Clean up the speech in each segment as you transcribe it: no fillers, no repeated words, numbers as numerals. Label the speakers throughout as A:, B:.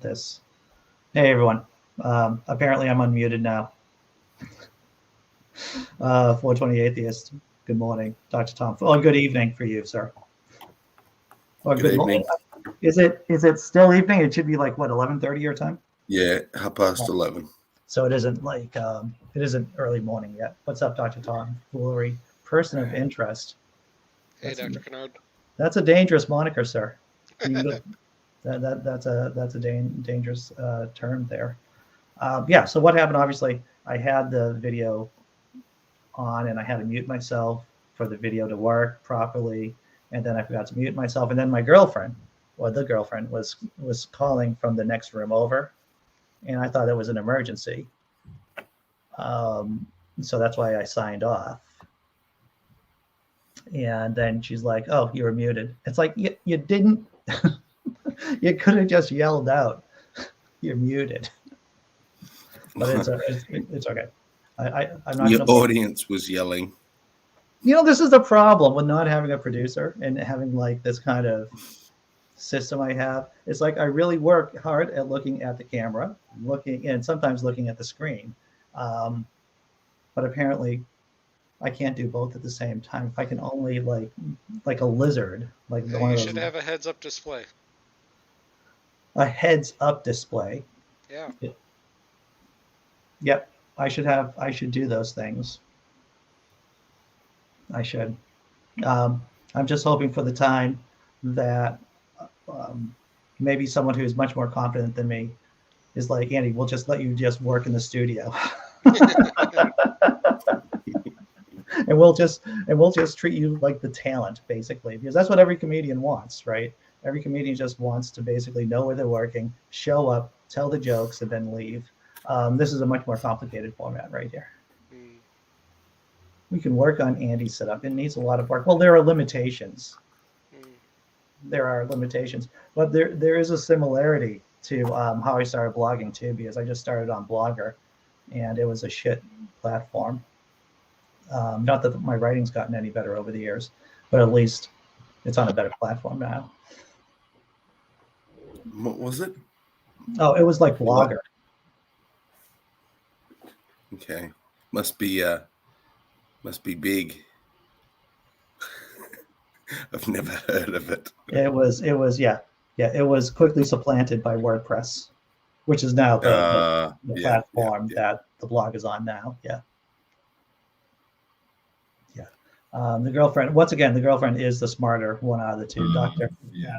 A: this. Hey, everyone. Apparently, I'm unmuted now. 420 Atheist. Good morning, Dr. Tom. Oh, good evening for you, sir. Or
B: Good
A: morning.
B: evening.
A: Is it still evening? It should be like, what, 11:30 your time?
B: Yeah, 11:30.
A: So it isn't like, it isn't early morning yet. What's up, Dr. Tom? Foolery. Person of interest.
C: Hey, Dr. Kennard.
A: That's a dangerous moniker, sir. That's a dangerous term there. Yeah, so what happened, obviously, I had the video on and I had to mute myself for the video to work properly. And then I forgot to mute myself. And then my girlfriend, or the girlfriend, was calling from the next room over. And I thought it was an emergency. So that's why I signed off. And then she's like, oh, you were muted. It's like, you didn't, you could have just yelled out, you're muted. But it's okay. I'm not.
B: Your audience was yelling.
A: This is the problem with not having a producer and having like this kind of system I have. It's like I really work hard at looking at the camera, and sometimes looking at the screen. But apparently I can't do both at the same time. If I can only like a lizard, like
C: yeah, you should have a heads-up display.
A: A heads-up display.
C: Yeah.
A: Yep, I should do those things. I should. I'm just hoping for the time that maybe someone who's much more competent than me is like, Andy, we'll just let you just work in the studio. and we'll just treat you like the talent, basically, because that's what every comedian wants, right? Every comedian just wants to basically know where they're working, show up, tell the jokes, and then leave. This is a much more complicated format right here. We can work on Andy's setup. It needs a lot of work. Well, there are limitations. There are limitations, but there is a similarity to how I started blogging too, because I just started on Blogger, and it was a shit platform. Not that my writing's gotten any better over the years, but at least it's on a better platform now.
B: What was it?
A: Oh, it was like Blogger.
B: Okay, must be big. I've never heard of it.
A: It was it was quickly supplanted by WordPress, which is now the platform that the blog is on now. Yeah. The girlfriend, once again, the girlfriend is the smarter one out of the two. Doctor,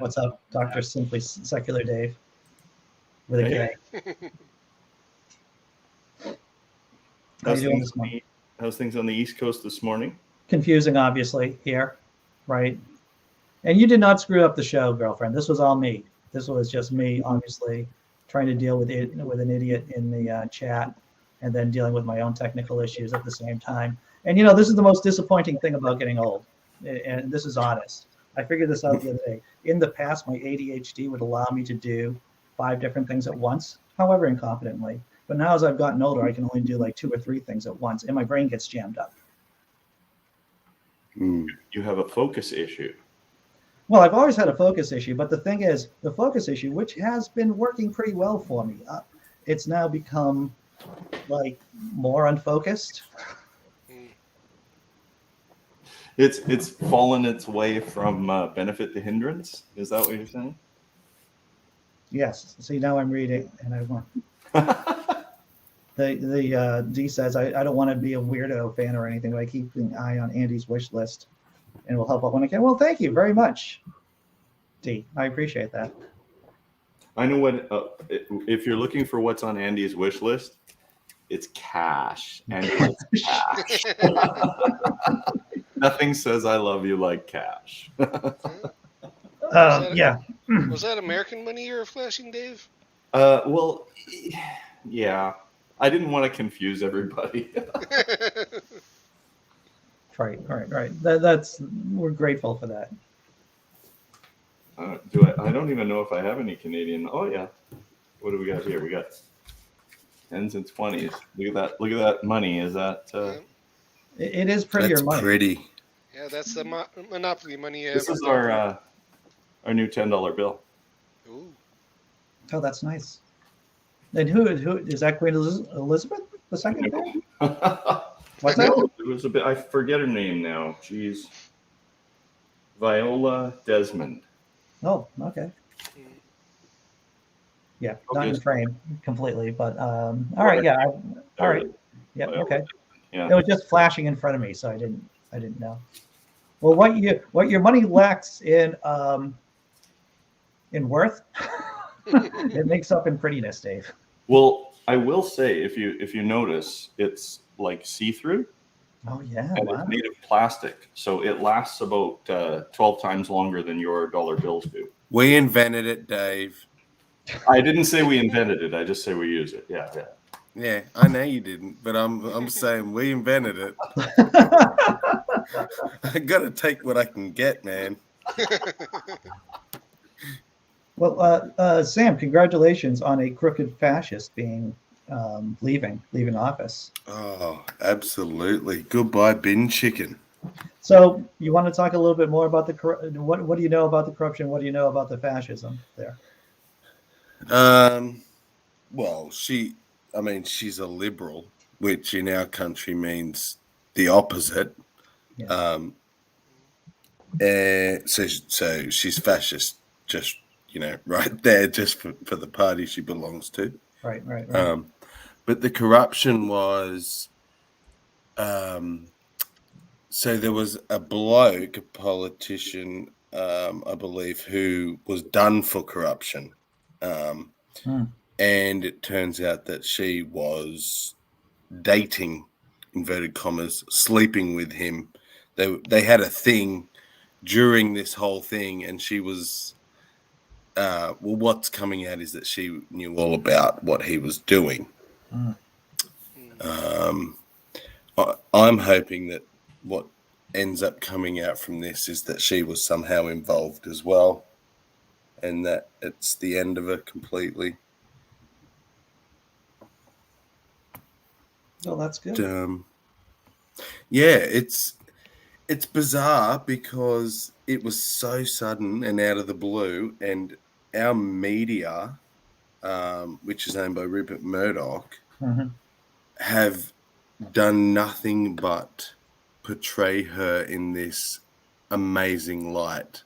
A: what's up, Doctor? Simply Secular Dave with a K.
D: How's things on the East Coast this morning?
A: Confusing, obviously, here, right? And you did not screw up the show, girlfriend. This was all me. This was just me, obviously, trying to deal with an idiot in the chat, and then dealing with my own technical issues at the same time. And this is the most disappointing thing about getting old, and this is honest. I figured this out the other day. In the past, my ADHD would allow me to do 5 different things at once, however incompetently. But now as I've gotten older, I can only do like 2 or 3 things at once, and my brain gets jammed up.
D: You have a focus issue.
A: Well, I've always had a focus issue, but the thing is, the focus issue, which has been working pretty well for me, it's now become like more unfocused.
D: It's fallen its way from benefit to hindrance. Is that what you're saying?
A: Yes. See, now I'm reading, and I want. The D says, I don't want to be a weirdo fan or anything, but I keep an eye on Andy's wish list and will help out when I can. Well, thank you very much, D. I appreciate that.
D: I know what, if you're looking for what's on Andy's wish list, it's cash. Andy likes cash. Nothing says I love you like cash.
A: Yeah.
C: Was that American money you were flashing, Dave?
D: Well, yeah. I didn't want to confuse everybody.
A: Right. That's we're grateful for that.
D: I don't even know if I have any Canadian. Oh yeah. What do we got here? We got 10s and 20s. Look at that money. Is that?
A: It is prettier
B: That's
A: money.
B: Pretty.
C: Yeah, that's the Monopoly money.
D: This is our new $10 bill.
C: Ooh.
A: Oh, that's nice. And who is that? Queen Elizabeth II? There? What's that?
D: No, it was a bit. I forget her name now. Jeez, Viola Desmond.
A: Oh, okay.
C: Mm.
A: Yeah, not
D: Okay.
A: in frame completely, but all right. Yeah, all right. Yeah,
D: Viola
A: okay.
D: Desmond. Yeah.
A: It was just flashing in front of me, so I didn't know. Well, what your money lacks in worth, it makes up in prettiness, Dave.
D: Well, I will say, if you notice, it's like see through.
A: Oh yeah,
D: And
A: wow.
D: it's made of plastic, so it lasts about 12 times longer than your dollar bills do.
B: We invented it, Dave.
D: I didn't say we invented it. I just say we use it. Yeah, yeah.
B: Yeah, I know you didn't, but I'm saying we invented it. I gotta take what I can get, man.
A: Well, Sam, congratulations on a crooked fascist being leaving office.
B: Oh, absolutely. Goodbye, bin chicken.
A: So you want to talk a little bit more about what do you know about the corruption? What do you know about the fascism there?
B: Well, she's a liberal, which in our country means the opposite.
A: Yeah.
B: So she's fascist, just right there, just for the party she belongs to.
A: Right.
B: But the corruption was, so there was a bloke, a politician, I believe, who was done for corruption. And it turns out that she was dating, inverted commas, sleeping with him. They had a thing during this whole thing, and she was, well, what's coming out is that she knew all about what he was doing. I'm hoping that what ends up coming out from this is that she was somehow involved as well, and that it's the end of her completely.
A: Well, that's good.
B: Yeah, it's bizarre because it was so sudden and out of the blue, and our media, which is owned by Rupert Murdoch, have done nothing but portray her in this amazing light.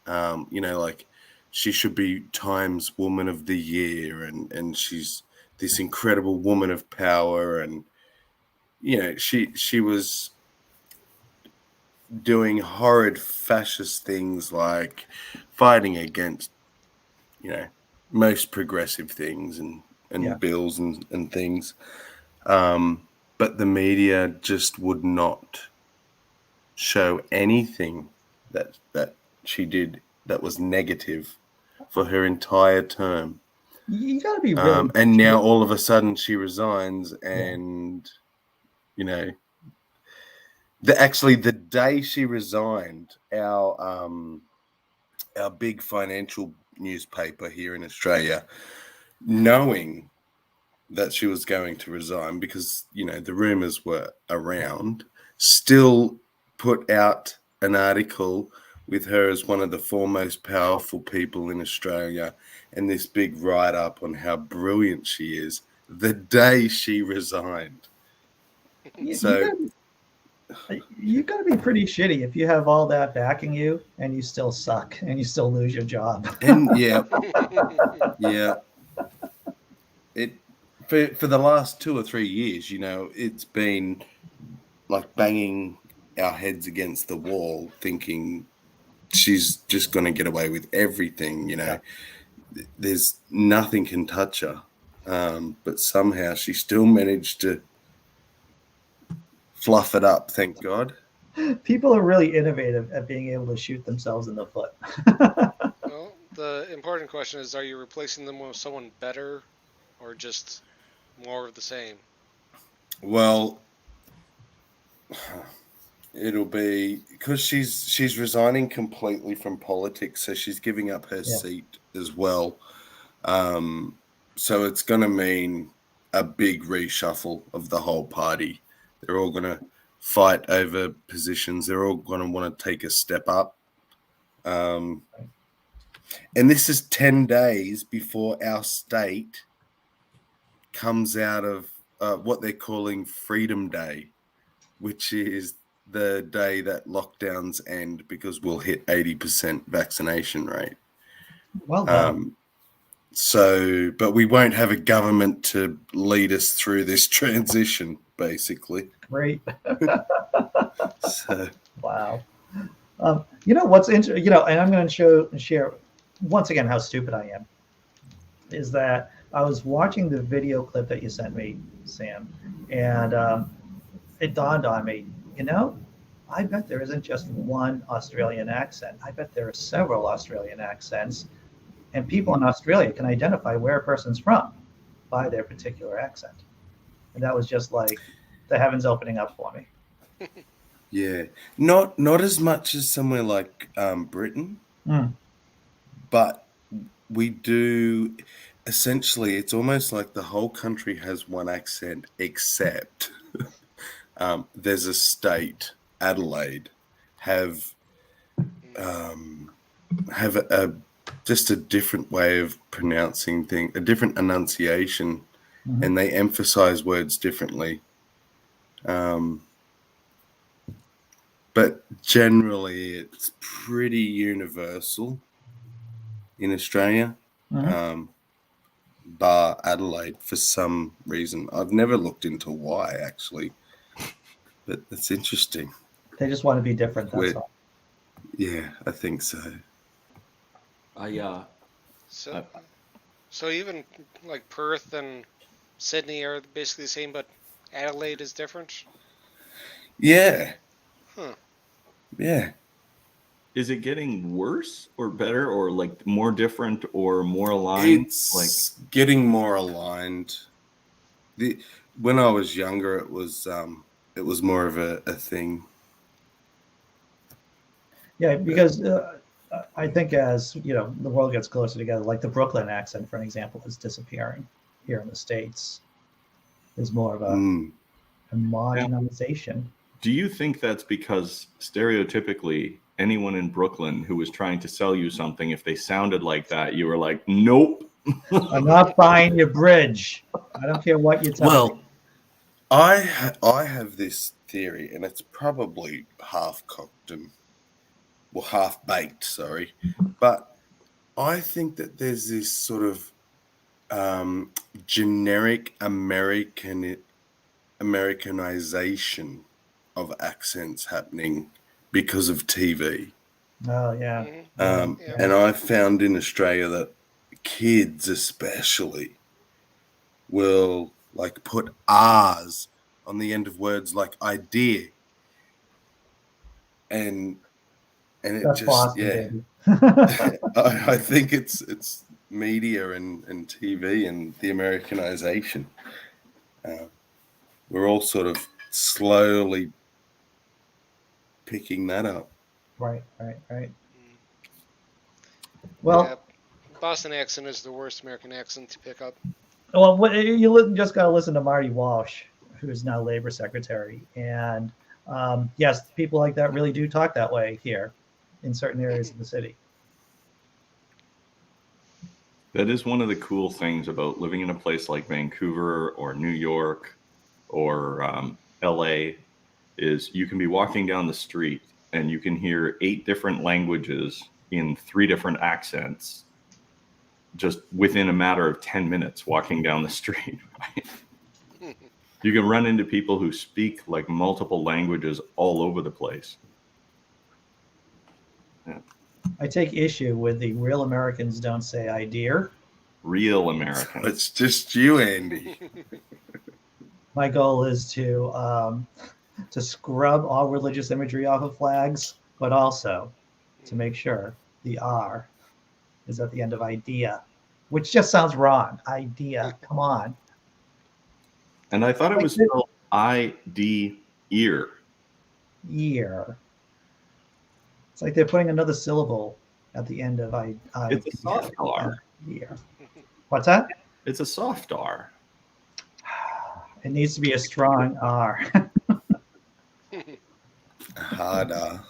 B: Like she should be Times Woman of the Year, and she's this incredible woman of power, and she was doing horrid fascist things like fighting against most progressive things and bills and things, but the media just would not show anything that she did that was negative for her entire term.
A: You got to be really.
B: And now all of a sudden she resigns, and the day she resigned, our big financial newspaper here in Australia, knowing that she was going to resign because the rumors were around, still put out an article with her as one of the foremost powerful people in Australia, and this big write-up on how brilliant she is the day she resigned.
A: You got to be pretty shitty if you have all that backing you and you still suck and you still lose your job.
B: And yeah, it for the last 2 or 3 years, it's been like banging our heads against the wall, thinking she's just going to get away with everything. There's nothing can touch her, but somehow she still managed to fluff it up. Thank God.
A: People are really innovative at being able to shoot themselves in the foot.
C: Well, the important question is, are you replacing them with someone better or just more of the same?
B: Well, it'll be because she's resigning completely from politics, so she's giving up her seat as well. So it's going to mean a big reshuffle of the whole party. They're all going to fight over positions. They're all going to want to take a step up. And this is 10 days before our state comes out of what they're calling Freedom Day, which is the day that lockdowns end because we'll hit 80% vaccination rate.
A: Well done.
B: But we won't have a government to lead us through this transition, basically.
A: Great.
B: So,
A: Wow. What's interesting, and I'm going to share once again how stupid I am, is that I was watching the video clip that you sent me, Sam, and it dawned on me, I bet there isn't just one Australian accent. I bet there are several Australian accents, and people in Australia can identify where a person's from by their particular accent. And that was just like the heavens opening up for me.
B: yeah, not as much as somewhere like Britain, but we do. Essentially, it's almost like the whole country has one accent, except there's a state, Adelaide, have just a different way of pronouncing things, a different enunciation, and they emphasize words differently. But generally, it's pretty universal in Australia, bar Adelaide for some reason. I've never looked into why, actually, but it's interesting.
A: They just want to be different, that's all.
B: Yeah, I think so.
C: So even like Perth and Sydney are basically the same, but Adelaide is different?
B: Yeah.
C: Huh.
B: Yeah.
D: Is it getting worse or better or like more different or more aligned?
B: It's getting more aligned. When I was younger, it was more of a thing.
A: Yeah, because I think as the world gets closer together, like the Brooklyn accent, for an example, is disappearing here in the States. There's more of a homogenization.
D: Do you think that's because stereotypically anyone in Brooklyn who was trying to sell you something, if they sounded like that, you were like, nope.
A: I'm not buying your bridge. I don't care what you tell me.
B: I have this theory, and it's probably half-cocked and half-baked, sorry. But I think that there's this sort of generic Americanization of accents happening because of TV.
A: Oh, yeah.
B: And I found in Australia that kids especially will like put R's on the end of words like idea. And it
A: That's
B: just,
A: Boston,
B: baby. I think it's media and TV and the Americanization. We're all sort of slowly picking that up.
A: Right. Well,
C: Boston accent is the worst American accent to pick up.
A: Well, you just got to listen to Marty Walsh, who is now Labor Secretary. And yes, people like that really do talk that way here in certain areas of the city.
D: That is one of the cool things about living in a place like Vancouver or New York or LA is you can be walking down the street and you can hear 8 different languages in 3 different accents just within a matter of 10 minutes walking down the street. Right? You can run into people who speak like multiple languages all over the place. Yeah.
A: I take issue with the real Americans don't say I dear.
D: Real Americans.
B: It's just you, Andy.
A: My goal is to scrub all religious imagery off of flags, but also to make sure the R is at the end of idea, which just sounds wrong. Idea, come on.
D: And I thought it was spelled I-D, ear.
A: Ear. It's like they're putting another syllable at the end of I.
D: It's a soft R.
A: Ear. What's that?
D: It's a soft R.
A: It needs to be a strong R.
B: Hard R.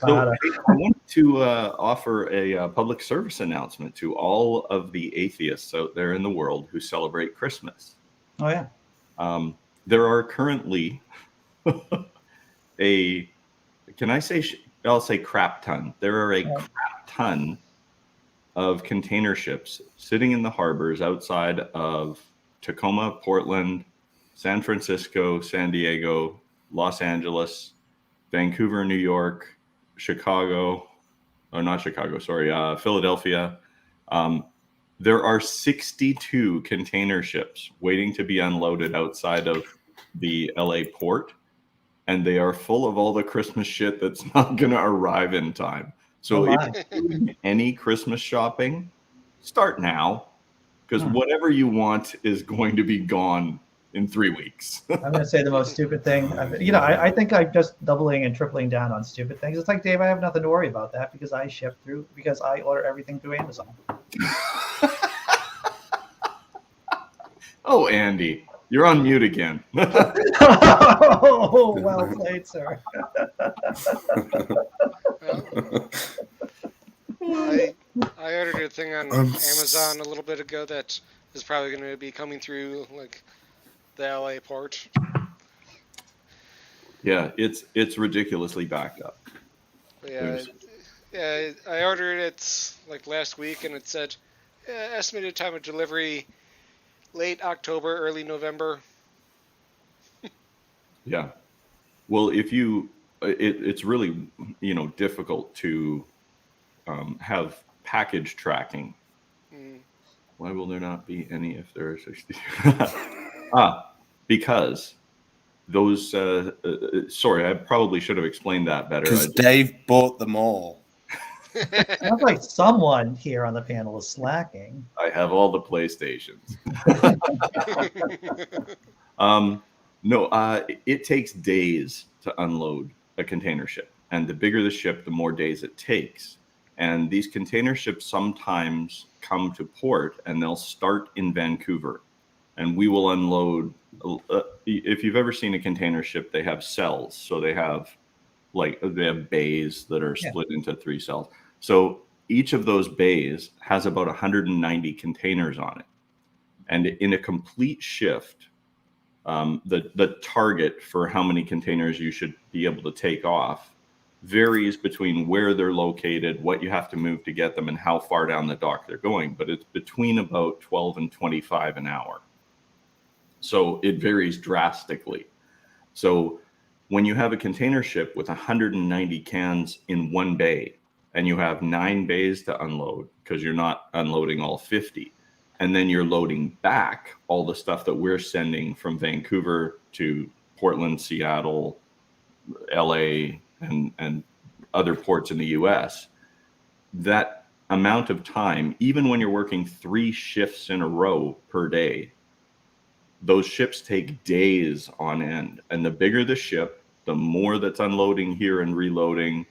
D: So I wanted to offer a public service announcement to all of the atheists out there in the world who celebrate Christmas.
A: Oh yeah.
D: There are currently I'll say crap ton. There are a crap ton of container ships sitting in the harbors outside of Tacoma, Portland, San Francisco, San Diego, Los Angeles, Vancouver, New York, Chicago, or not Chicago, sorry, Philadelphia. There are 62 container ships waiting to be unloaded outside of the LA port, and they are full of all the Christmas shit that's not going to arrive in time. So if you're doing any Christmas shopping, start now, because whatever you want is going to be gone in 3 weeks.
A: I'm going to say the most stupid thing. I think I'm just doubling and tripling down on stupid things. It's like, Dave, I have nothing to worry about that because I order everything through Amazon.
D: Oh, Andy, you're on mute again.
A: Oh, well played, sir.
C: I ordered a thing on Amazon a little bit ago that is probably going to be coming through like the LA port.
D: Yeah, it's ridiculously backed up.
C: Yeah, I ordered it like last week, and it said estimated time of delivery late October, early November.
D: Yeah. Well, it's really, difficult to have package tracking. Why will there not be any if there are 60? Because those, sorry, I probably should have explained that better.
B: Because Dave bought them all.
A: Sounds like someone here on the panel is slacking.
D: I have all the PlayStations. No, it takes days to unload a container ship. And the bigger the ship, the more days it takes. And these container ships sometimes come to port and they'll start in Vancouver. And we will unload. If you've ever seen a container ship, they have cells. So they have bays that are split into 3 cells. So each of those bays has about 190 containers on it. And in a complete shift, the target for how many containers you should be able to take off varies between where they're located, what you have to move to get them, and how far down the dock they're going. But it's between about 12 and 25 an hour. So it varies drastically. So when you have a container ship with 190 cans in one bay, and you have 9 bays to unload because you're not unloading all 50, and then you're loading back all the stuff that we're sending from Vancouver to Portland, Seattle, LA, and other ports in the US, that amount of time, even when you're working 3 shifts in a row per day, those ships take days on end. And the bigger the ship, the more that's unloading here and reloading,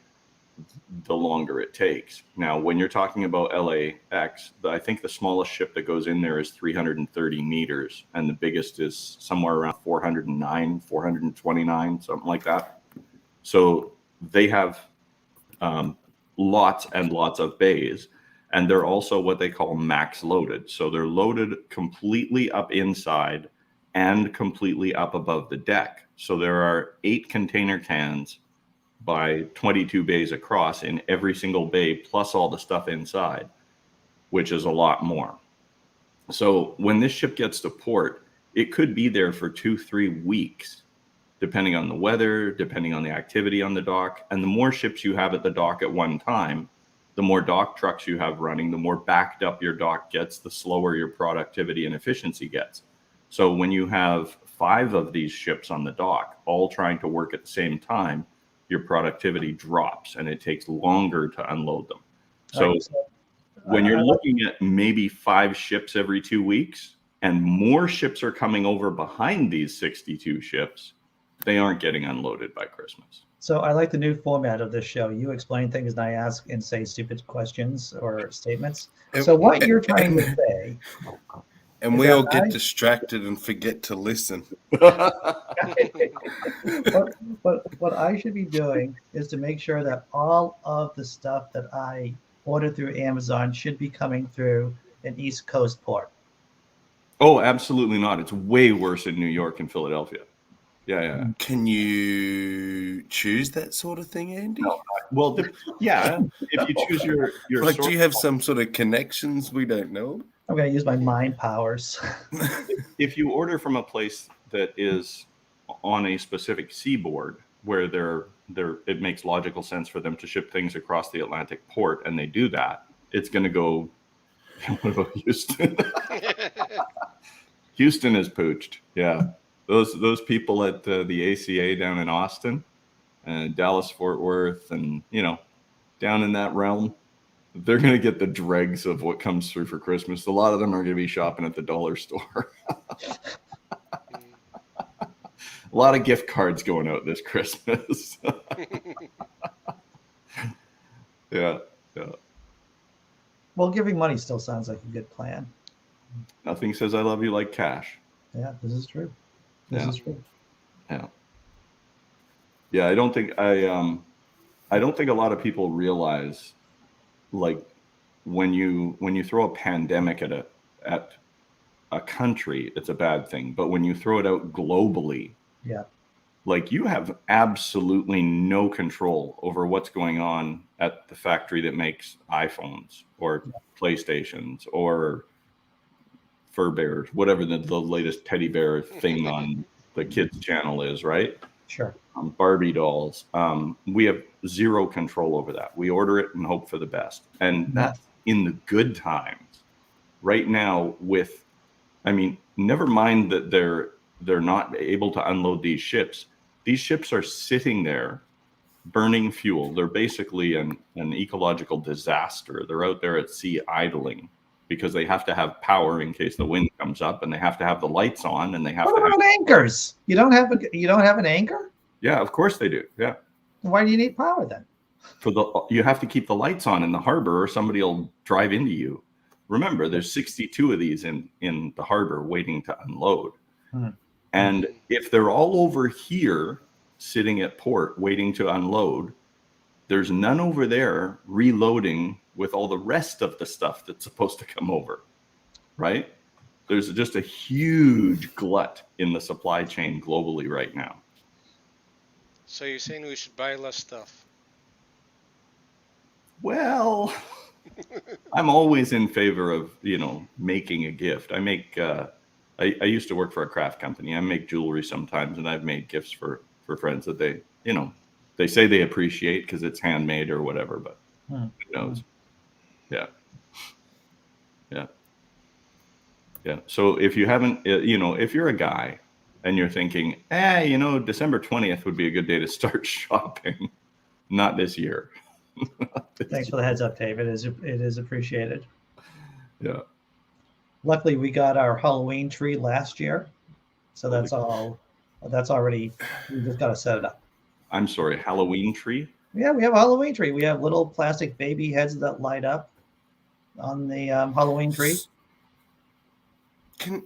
D: the longer it takes. Now, when you're talking about LAX, I think the smallest ship that goes in there is 330 meters, and the biggest is somewhere around 409, 429, something like that. So they have lots and lots of bays, and they're also what they call max loaded. So they're loaded completely up inside and completely up above the deck. So there are 8 container cans by 22 bays across in every single bay, plus all the stuff inside, which is a lot more. So when this ship gets to port, it could be there for 2-3 weeks, depending on the weather, depending on the activity on the dock. And the more ships you have at the dock at one time, the more dock trucks you have running, the more backed up your dock gets, the slower your productivity and efficiency gets. So when you have 5 of these ships on the dock, all trying to work at the same time, your productivity drops and it takes longer to unload them. So when you're looking at maybe 5 ships every 2 weeks and more ships are coming over behind these 62 ships, they aren't getting unloaded by Christmas.
A: So I like the new format of this show. You explain things and I ask and say stupid questions or statements. So what you're trying to say...
B: And we all get distracted and forget to listen.
A: Got what I should be doing is to make sure that all of the stuff that I order through Amazon should be coming through an East Coast port.
D: Oh, absolutely not. It's way worse in New York and Philadelphia. Yeah.
B: Can you choose that sort of thing, Andy?
D: No. Well, yeah. If you choose your
B: Like,
D: source
B: do you have some sort of connections we don't know?
A: I'm going to use my mind powers.
D: if you order from a place that is on a specific seaboard where it makes logical sense for them to ship things across the Atlantic port, and they do that, it's going to go. What about Houston? Houston is pooched. Yeah, those people at the ACA down in Austin, and Dallas Fort Worth, and down in that realm, they're going to get the dregs of what comes through for Christmas. A lot of them are going to be shopping at the dollar store. A lot of gift cards going out this Christmas. Yeah.
A: Well, giving money still sounds like a good plan.
D: Nothing says I love you like cash.
A: Yeah, this is true. This is true.
D: Yeah, I don't think a lot of people realize, like, when you throw a pandemic at a country, it's a bad thing. But when you throw it out globally, like, you have absolutely no control over what's going on at the factory that makes iPhones or PlayStations or Fur Bears, whatever the latest teddy bear thing on the kids channel is, right?
A: Sure.
D: Barbie dolls. We have zero control over that. We order it and hope for the best. And that's in the good times. Right now, never mind that they're not able to unload these ships. These ships are sitting there burning fuel. They're basically an ecological disaster. They're out there at sea idling because they have to have power in case the wind comes up, and they have to have the lights on, and they have
A: What about anchors? You don't have an anchor?
D: Yeah, of course they do. Yeah.
A: Why do you need power then?
D: You have to keep the lights on in the harbor, or somebody will drive into you. Remember, there's 62 of these in the harbor waiting to unload. And if they're all over here sitting at port waiting to unload, there's none over there reloading with all the rest of the stuff that's supposed to come over, right? There's just a huge glut in the supply chain globally right now.
C: So you're saying we should buy less stuff?
D: Well, I'm always in favor of, making a gift. I used to work for a craft company. I make jewelry sometimes, and I've made gifts for friends that they say they appreciate because it's handmade or whatever, but who knows? Yeah. So if you haven't, if you're a guy and you're thinking, December 20th would be a good day to start shopping, not this year.
A: Thanks for the heads up, Dave. It is appreciated.
D: Yeah.
A: Luckily, we got our Halloween tree last year, so that's already. We just got to set it up.
D: I'm sorry, Halloween tree?
A: Yeah, we have a Halloween tree. We have little plastic baby heads that light up on the Halloween tree.
B: Can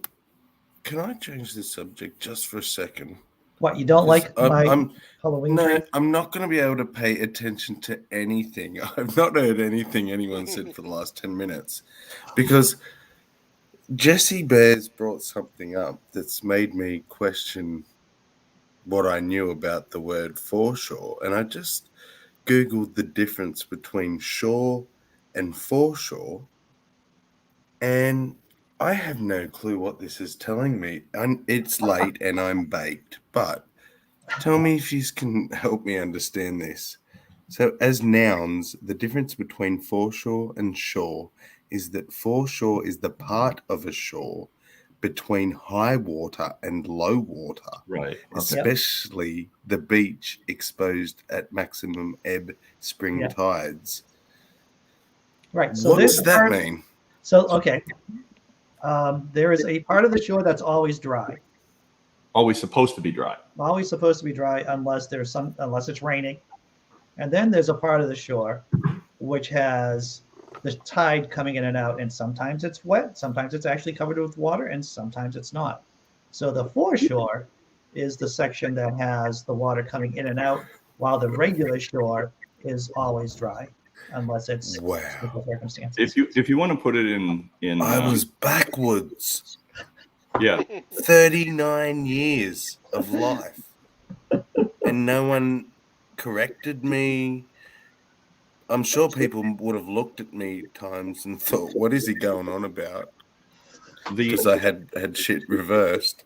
B: I change the subject just for a second?
A: What, you don't like my Halloween tree?
B: No, I'm not going to be able to pay attention to anything. I've not heard anything anyone said for the last 10 minutes because Jesse Bears brought something up that's made me question what I knew about the word foreshore. And I just Googled the difference between shore and foreshore, and I have no clue what this is telling me. It's late and I'm baked, but tell me if you can help me understand this. So as nouns, the difference between foreshore and shore is that foreshore is the part of a shore between high water and low water,
D: right?
B: Especially the beach exposed at maximum ebb spring tides.
A: Right. So
B: what does that mean?
A: So, okay. There is a part of the shore that's always dry.
D: Always supposed to be dry.
A: Always supposed to be dry unless it's raining. And then there's a part of the shore which has the tide coming in and out, and sometimes it's wet, sometimes it's actually covered with water, and sometimes it's not. So the foreshore is the section that has the water coming in and out, while the regular shore is always dry, unless it's
B: Wow.
A: special circumstances.
D: If you want to put it in
B: I was backwards.
D: yeah,
B: 39 years of life. And no one corrected me. I'm sure people would have looked at me times and thought, what is he going on about? Because I had shit reversed.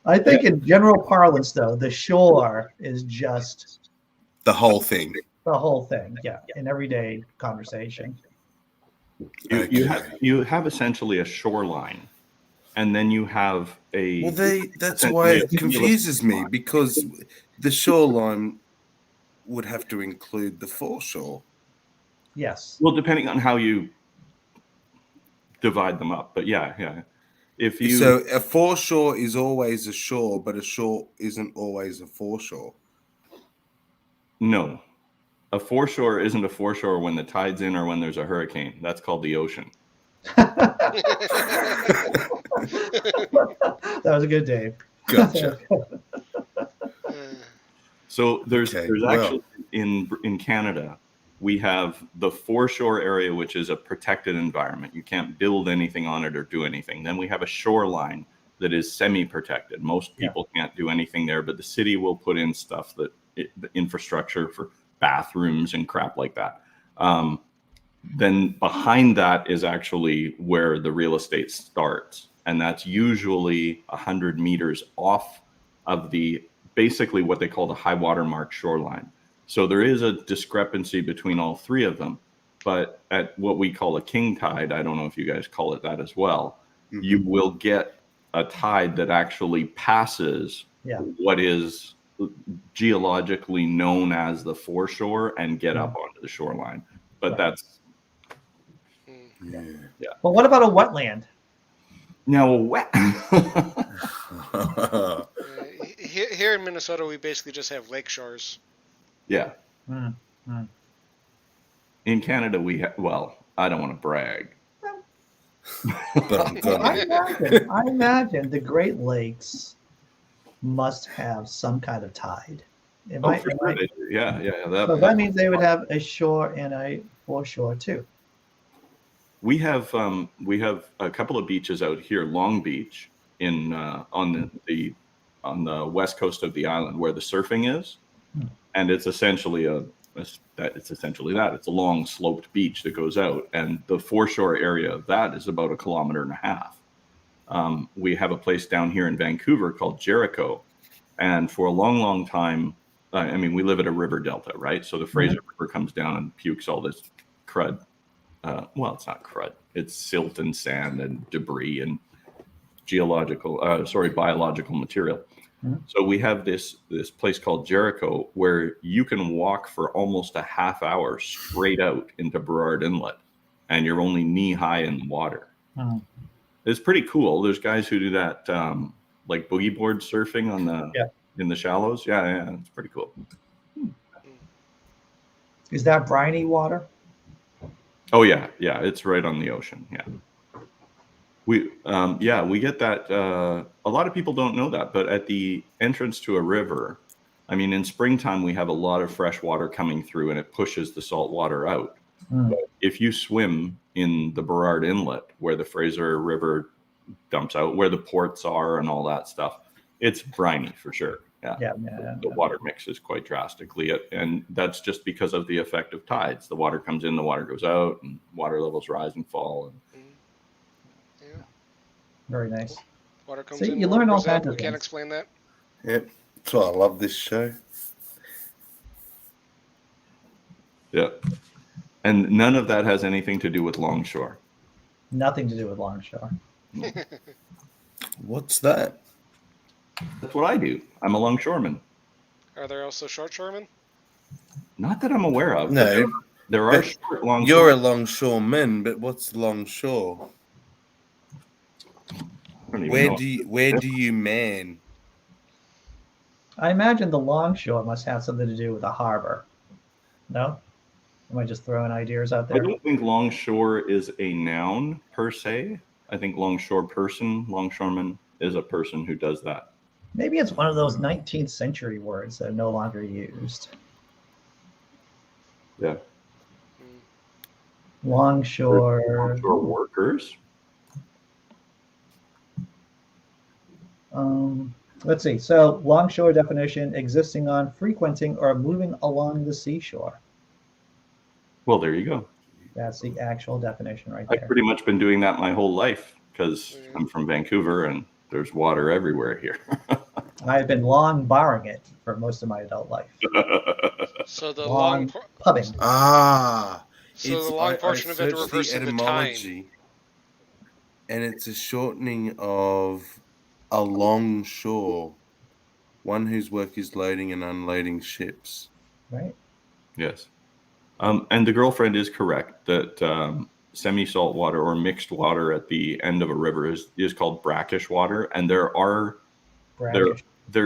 A: I think in general parlance, though, the shore is just
B: The whole thing.
A: the whole thing. Yeah, in everyday conversation.
D: you have essentially a shoreline, and then you have a
B: Well, that's
D: essentially
B: why
D: a
B: it confuses me, because the shoreline would have to include the foreshore.
A: Yes.
D: Well, depending on how you divide them up, but yeah. If you
B: So a foreshore is always a shore, but a shore isn't always a foreshore.
D: no, a foreshore isn't a foreshore when the tide's in or when there's a hurricane. That's called the ocean.
A: That was a good, Dave.
B: Gotcha.
D: So there's
B: Okay,
D: actually in Canada, we have the foreshore area, which is a protected environment. You can't build anything on it or do anything. Then we have a shoreline that is semi-protected. Most people can't do anything there, but the city will put in stuff the infrastructure for bathrooms and crap like that. Then behind that is actually where the real estate starts. And that's usually 100 meters off of basically what they call the high water mark shoreline. So there is a discrepancy between all three of them. But at what we call a king tide, I don't know if you guys call it that as well, you will get a tide that actually passes what is geologically known as the foreshore and get up onto the shoreline. But that's...
B: Yeah.
A: But what about a wetland?
D: Now, wet.
C: Here in Minnesota, we basically just have lake shores.
D: Yeah.
A: Mm.
D: In Canada, well, I don't want to brag.
B: But I'm gonna.
A: I imagine the Great Lakes must have some kind of tide.
D: Yeah.
A: So that means they would have a shore and a foreshore too.
D: We have a couple of beaches out here, Long Beach, on the west coast of the island where the surfing is, and it's essentially that. It's a long sloped beach that goes out, and the foreshore area of that is about 1.5 kilometers. We have a place down here in Vancouver called Jericho, and for a long, long time, we live at a river delta, right? So the Fraser River comes down and pukes all this crud. Well, it's not crud. It's silt and sand and debris and biological material. So we have this place called Jericho where you can walk for almost a half hour straight out into Burrard Inlet, and you're only knee high in the water. It's pretty cool. There's guys who do that, like boogie board surfing in the shallows. Yeah, it's pretty cool.
A: Is that briny water?
D: Oh yeah, it's right on the ocean. Yeah. We get that. A lot of people don't know that, but at the entrance to a river, in springtime we have a lot of fresh water coming through, and it pushes the salt water out. But if you swim in the Burrard Inlet, where the Fraser River dumps out, where the ports are, and all that stuff, it's briny for sure. Yeah. The water mixes quite drastically, and that's just because of the effect of tides. The water comes in, the water goes out, and water levels rise and fall.
A: Very nice.
C: Water comes
A: See,
C: in,
A: you
C: water
A: learn all
C: goes out.
A: kinds of
C: We can't
A: things.
C: explain that.
B: Yep. That's why I love this show.
D: Yeah. And none of that has anything to do with longshore.
A: Nothing to do with longshore.
B: What's that?
D: That's what I do. I'm a longshoreman.
C: Are there also short shoremen?
D: Not that I'm aware of.
B: No.
D: There are short longshore.
B: You're a longshoreman, but what's longshore? Where do you man?
A: I imagine the longshore must have something to do with a harbor. No? Am I just throwing ideas out
D: I
A: there?
D: don't think longshore is a noun per se. I think longshoreman is a person who does that.
A: Maybe it's one of those 19th century words that are no longer used.
D: Yeah.
A: Longshore.
D: Longshore workers.
A: Let's see. So longshore definition, existing on, frequenting, or moving along the seashore.
D: Well, there you go.
A: That's the actual definition right
D: I've
A: there.
D: pretty much been doing that my whole life because I'm from Vancouver and there's water everywhere here.
A: I've been long barring it for most of my adult life.
C: So the
A: Long pubbing.
C: So the long portion of it
B: searched
C: refers
B: the
C: to the time.
B: etymology, and it's a shortening of a longshore, one whose work is loading and unloading ships.
A: Right.
D: Yes. And the girlfriend is correct that semi-salt water or mixed water at the end of a river is called brackish water, and there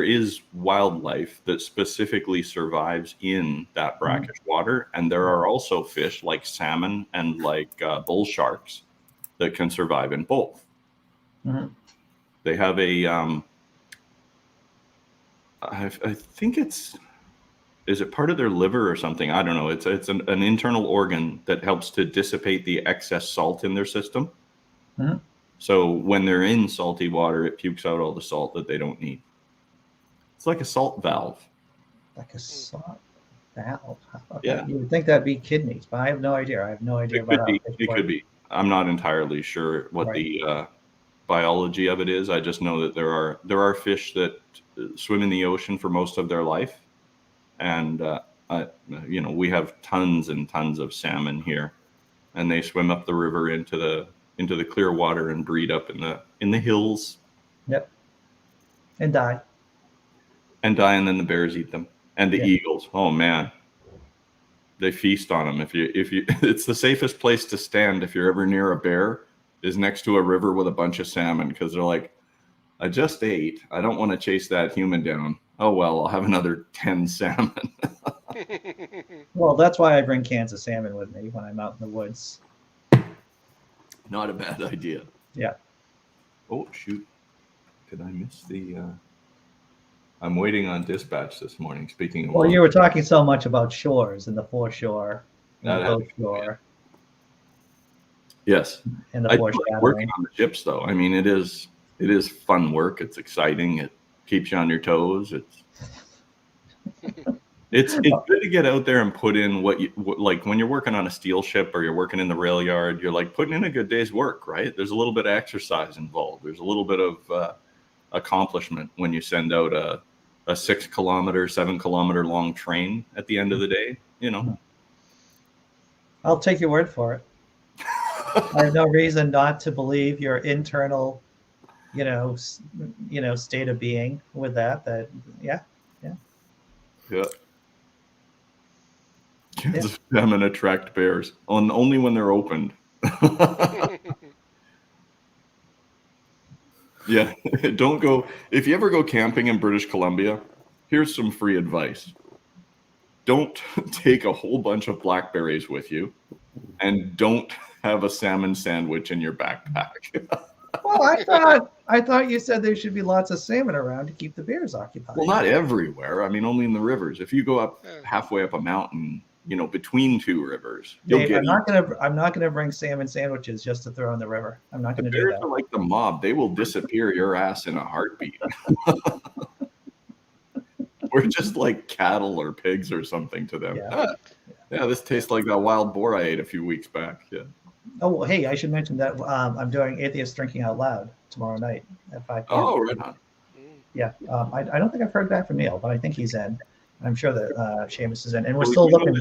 D: is wildlife that specifically survives in that brackish water, and there are also fish like salmon and like bull sharks that can survive in both.
A: Mm-hmm.
D: They have a I think is it part of their liver or something? I don't know. It's an internal organ that helps to dissipate the excess salt in their system.
A: Mm-hmm.
D: So when they're in salty water, it pukes out all the salt that they don't need. It's like a salt valve.
A: Like a salt valve. Okay.
D: Yeah.
A: You would think that'd be kidneys, but I have no idea. I have no idea about how
D: It could be. I'm not entirely sure what the biology of it is. I just know that there are fish that swim in the ocean for most of their life, and we have tons and tons of salmon here, and they swim up the river into the clear water and breed up in the hills.
A: Yep. And die.
D: And then the bears eat them, and the eagles. Oh man, they feast on them. If you, it's the safest place to stand if you're ever near a bear is next to a river with a bunch of salmon, because they're like, I just ate. I don't want to chase that human down. Oh well, I'll have another 10 salmon.
A: Well, that's why I bring cans of salmon with me when I'm out in the woods.
D: Not a bad idea.
A: Yeah.
D: Oh shoot! Did I miss the? I'm waiting on dispatch this morning. Speaking of,
A: well, you were talking so much about shores and the foreshore, and the coast shore.
D: Yes,
A: and the
D: I like working
A: foreshadowing.
D: on the ships, though. I mean, it is fun work. It's exciting. It keeps you on your toes. It's good to get out there and put in like when you're working on a steel ship or you're working in the rail yard. You're like putting in a good day's work, right? There's a little bit of exercise involved. There's a little bit of accomplishment when you send out a 6 kilometer, 7 kilometer long train at the end of the day.
A: I'll take your word for it. I have no reason not to believe your internal, state of being with that. Yeah.
D: Cans of salmon attract bears only when they're opened. Yeah, don't go. If you ever go camping in British Columbia, here's some free advice. Don't take a whole bunch of blackberries with you, and don't have a salmon sandwich in your backpack.
A: Well, I thought you said there should be lots of salmon around to keep the bears occupied.
D: Well, not everywhere. I mean, only in the rivers. If you go up halfway up a mountain, between two rivers,
A: Dave, I'm not gonna bring salmon sandwiches just to throw in the river. I'm not gonna do
D: bears
A: that.
D: are like the mob. They will disappear your ass in a heartbeat. We're just like cattle or pigs or something to them. Yeah, this tastes like that wild boar I ate a few weeks back. Yeah. Oh,
A: hey, I should mention that I'm doing Atheists Drinking Out Loud tomorrow night at 5 p.m.
D: Oh, right on.
A: Yeah, I don't think I've heard back from Neil, but I think he's in. I'm sure that Seamus is in, and we're still looking.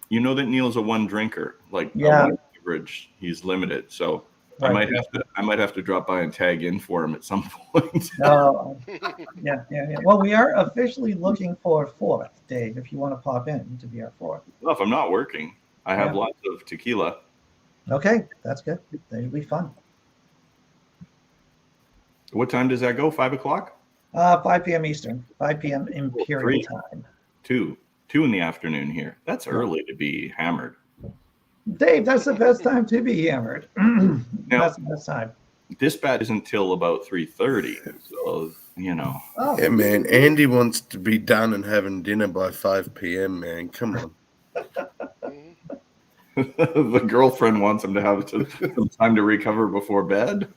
D: You know that Neil's a one drinker, like
A: one
D: beverage. He's limited, so
A: right.
D: I might have to drop by and tag in for him at some point.
A: Yeah. Well, we are officially looking for a fourth, Dave. If you want to pop in to be our fourth.
D: Well, if I'm not working, I have lots of tequila.
A: Okay, that's good. That'll be fun.
D: What time does that go? 5 o'clock?
A: 5 p.m. Eastern. 5 p.m. Imperial time.
D: 2 in the afternoon here. That's early to be hammered.
A: Dave, that's the best time to be hammered. That's the best time.
D: dispatch isn't till about 3:30. So,
A: Oh,
B: Yeah, man. Andy wants to be done and having dinner by 5 p.m., man. Come on.
C: Mhm.
D: the girlfriend wants him to have some time to recover before bed.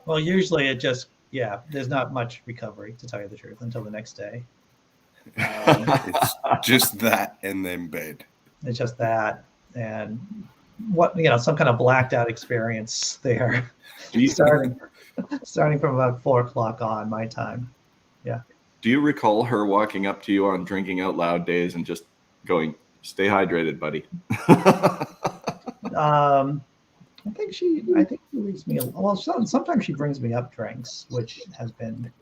A: well, usually it just, there's not much recovery, to tell you the truth, until the next day.
B: It's just that and then bed.
A: It's just that, and some kind of blacked out experience there, starting from about 4 o'clock on my time.
D: Do you recall her walking up to you on drinking out loud days and just going, "Stay hydrated, buddy"?
A: I think she leaves me. Well, sometimes she brings me up drinks, which has been,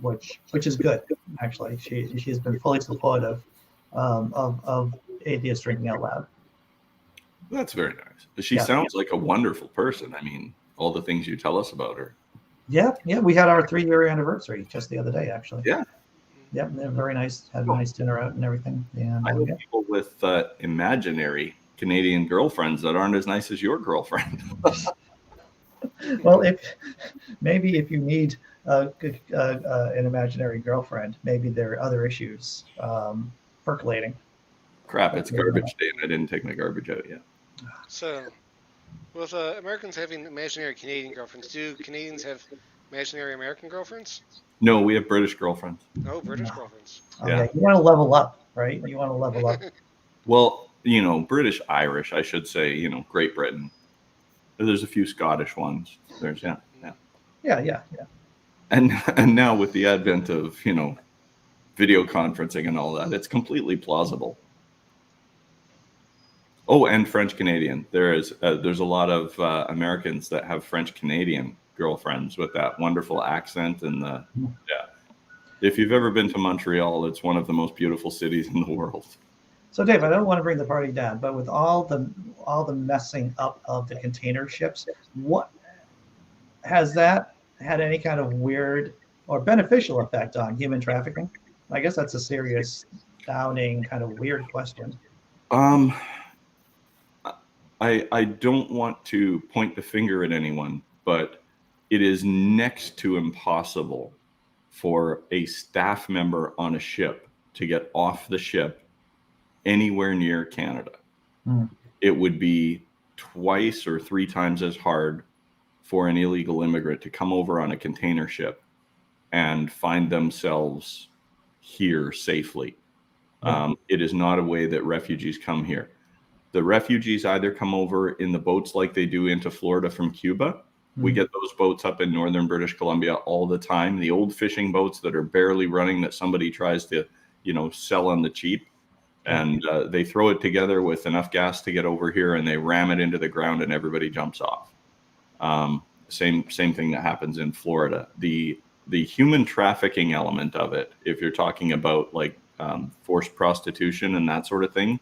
A: which is good actually. She's been fully supportive of atheists drinking out loud.
D: That's very nice. She
A: Yeah.
D: sounds like a wonderful person. I mean, all the things you tell us about her.
A: Yeah. We had our 3-year anniversary just the other day, actually.
D: Yeah.
A: Yep, they're very nice. Had a nice dinner out and everything. And
D: I know people with imaginary Canadian girlfriends that aren't as nice as your girlfriend.
A: well, if you need an imaginary girlfriend, maybe there are other issues percolating.
D: Crap, it's garbage day and I didn't take my garbage out yet.
C: So, with Americans having imaginary Canadian girlfriends, do Canadians have imaginary American girlfriends?
D: No, we have British girlfriends.
C: Oh, British girlfriends.
A: Yeah, you want to level up, right? You want to level up.
D: Well, British Irish, I should say, Great Britain. There's a few Scottish ones. There's yeah.
A: Yeah.
D: And now with the advent of, video conferencing and all that, it's completely plausible. Oh, and French Canadian. There's a lot of Americans that have French Canadian girlfriends with that wonderful accent and If you've ever been to Montreal, it's one of the most beautiful cities in the world.
A: So, Dave, I don't want to bring the party down, but with all the messing up of the container ships, what has that had any kind of weird or beneficial effect on human trafficking? I guess that's a serious, sounding, kind of weird question.
D: I don't want to point the finger at anyone, but it is next to impossible for a staff member on a ship to get off the ship anywhere near Canada. It would be twice or 3 times as hard for an illegal immigrant to come over on a container ship and find themselves here safely. It is not a way that refugees come here. The refugees either come over in the boats like they do into Florida from Cuba. We get those boats up in northern British Columbia all the time. The old fishing boats that are barely running that somebody tries to, sell on the cheap. And they throw it together with enough gas to get over here and they ram it into the ground and everybody jumps off. Same thing that happens in Florida. The human trafficking element of it, if you're talking about like forced prostitution and that sort of thing,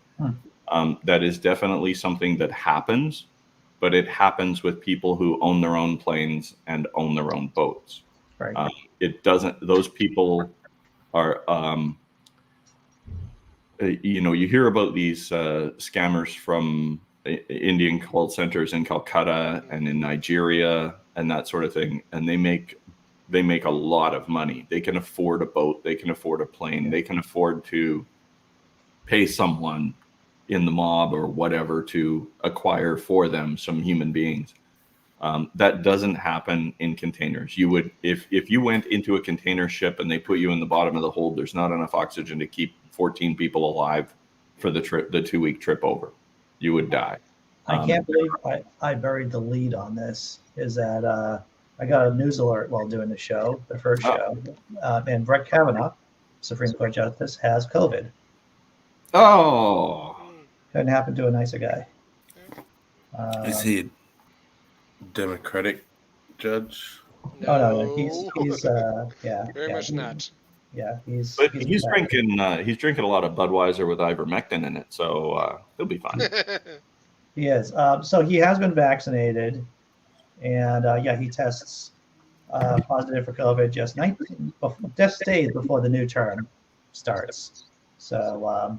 D: that is definitely something that happens, but it happens with people who own their own planes and own their own boats.
A: Right.
D: It doesn't, those people are, you hear about these scammers from Indian call centers in Calcutta and in Nigeria and that sort of thing. And they make a lot of money. They can afford a boat. They can afford a plane. They can afford to pay someone in the mob or whatever to acquire for them some human beings. That doesn't happen in containers. You would, if you went into a container ship and they put you in the bottom of the hold, there's not enough oxygen to keep 14 people alive for the 2-week trip over. You would die.
A: I can't believe I buried the lead on this. Is that I got a news alert while doing the first show, and Brett Kavanaugh, Supreme Court Justice, has COVID.
D: Oh,
A: Couldn't happen to a nicer guy.
B: Is he a Democratic judge?
A: No, he's
C: Very much not.
A: Yeah, he's
D: drinking a lot of Budweiser with ivermectin in it, so he'll be fine.
A: He is. So he has been vaccinated, and he tests positive for COVID just days before the new term starts. So,